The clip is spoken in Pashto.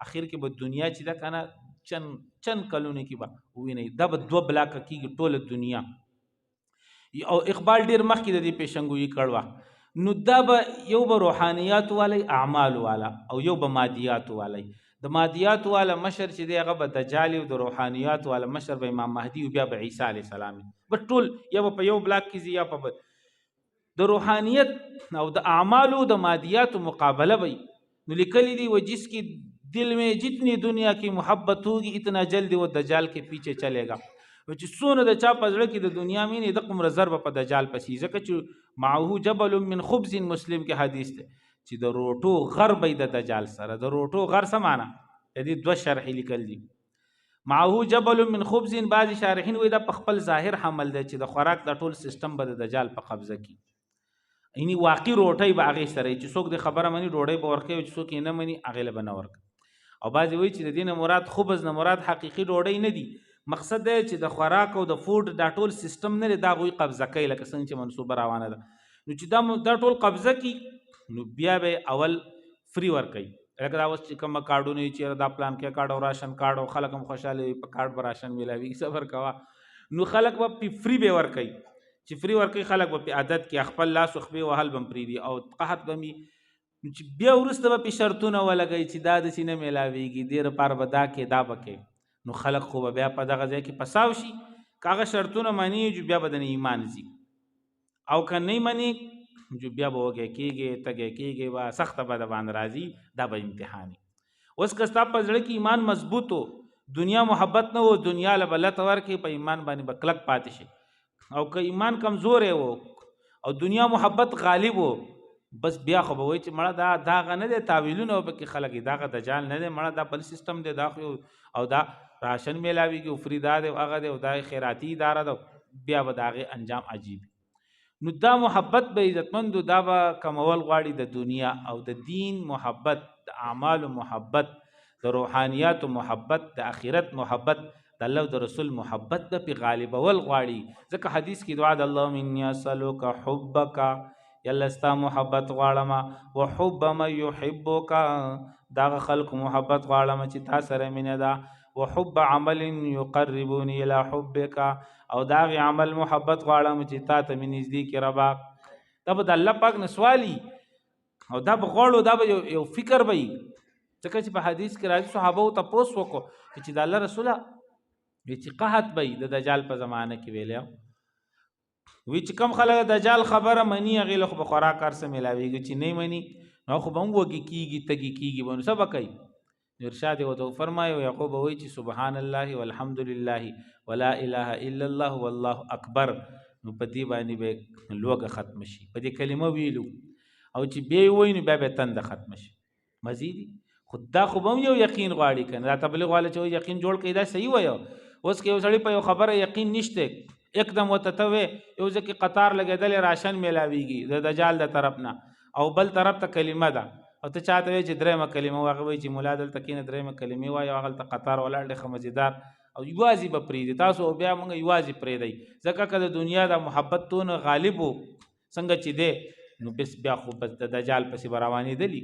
اخر کې به دنیا چې دا کنه چن کلونه کې به ویني دا به 2 بلاک کېږي ټوله دنیا. او اقبال ډیر مخکې د دې پیشنګوئی کړوا. نو دا به یو به روحانیات والی اعمال والا او یو به مادیات والی. د مادیات والا مشر چې دی هغه به دجال او د روحانیات والا مشر به امام مهدی او بیا به عیسی علی السلام. بس ټول یا په یو بلاک کې یا په د روحانیت او د اعمال او د مادیات مقابله وي. نو لیکلی دی و جس کی دل میں جتنی دنیا کی محبت ہوگی اتنا جلدی وہ دجال کے پیچھے چلے گا. چې څونه د چا په زړه کې د دنیا مینې د قوم رزرب په دجال پسې ځکه چې معه جبل من خبز مسلم کې حدیث ده چې د روټو غر به د دجال سره د روټو غر سمانه د دې دوه شرح لیکل دي. معه جبل من خبز بعض شارحین وایي دا په خپل ظاهر حمل ده چې د خوراک د ټول سیستم به د دجال په قبضه کې اینی واقعي روټي به هغه سره چې څوک د خبره مني ډوډۍ به ورکوي چې څوک یې نه مني هغه له بنور. او بعض وایي چې د دې نه مراد خبز نه مراد حقيقي ډوډۍ نه دي. مقصد دی چې د خوراک او د فوډ دا ټول سیستم نه دا غوي قبضه کوي لکه څنګه چې منصوبه روانه ده. نو چې دا ټول قبضه کی نو بیا به اول فری ور کوي. لکه دا اوس چې کوم کارډونه چې دا پلان کې کارډ او راشن کارډ او خلک هم خوشاله په کارډ بر راشن ملاوي صبر کوا. نو خلک به فری به ور کوي چې فری ور کوي خلک به عادت کې خپل لاس خو وهل بم پری دي او قحط بمي چې بیا ورسته به شرطونه ولګي چې دا د سینې ملاويږي ډیر پر بدا کې دا بکې. نو خلق خو بیا په دغه ځای کې پساو شي کاغه شرطونه مانی جو بیا بدن ایمان زی او کنه مانی جو بیا به وګه کېږي تګه کېږي وا سخت به د باندې راځي دا به امتحاني. اوس کستا په ځړ کې ایمان مضبوطو دنیا محبت نه و دنیا له بل تور کې په ایمان باندې بکلک پاتې شي او که ایمان کمزور و او دنیا محبت غالب و بس بیا خو به وای چې مړه دا غنه د تعویلونه وب کې خلک داغه دجال نه دی مړه دا بل سیستم دی دا او دا راشن میلاویږي او فریدا دی هغه دی او دا خیراتی اداره ده بیا به داغه انجام عجیب. نو دا محبت به عزتمند دا به کمول غواړي د دنیا او د دین محبت د اعمال محبت د روحانیات محبت د اخرت محبت د الله او د رسول محبت د په غالب ول غواړي. ځکه حدیث کې دعا د الله مني اسلوک حبک یلا استا محبت غواړم وحب ما يحبک دا خلق محبت غواړم چې تا سره مینه ده وحب عمل يقربني الى حبك او دا غي عمل محبت غواړم چې تا ته مې نږدې کې ربا. دا به د الله پاک نسوالي او دا به غواړو دا به یو فکر وي ځکه چې په حدیث کې راځي صحابه ته پوس وکړو چې د الله رسوله چې قحط وي د دجال په زمانه کې ویل وی چې کم خلک دجال خبره مني هغه له خو خوراک کار سره ملاويږي چې نه مني نو خو بم وږي کیږي تګي کیږي ونه سبا کوي. ارشاد وته فرمایو یعقوب وی چې سبحان الله والحمد لله ولا اله الا الله والله اکبر. نو په دې باندې به لوګه ختم شي په دې کلمه ویلو او چې به وای نو به تند ختم شي مزید خدا خو بم یو یقین غواړي کنه دا تبلیغ والے چې یقین جوړ کړي دا صحیح وایو. اوس کې وسړی په یو خبره یقین نشته एकदम وتتوي یو ځکه قطار لګیدل راشن میلاویږي د دجال د طرف نه او بل طرف ته کلمه ده او ته چاته وي چې درېمه کلمه واغوي چې مولا دل تکینه درېمه کلمه وای او غلط قطار ولاړ د خمزیدار او یوازي به پریدي تاسو بیا موږ یوازي پریدي ځکه کله دنیا د محبتونه غالب څنګه چې ده نو بس بیا خو بس د دجال پسې روانې دي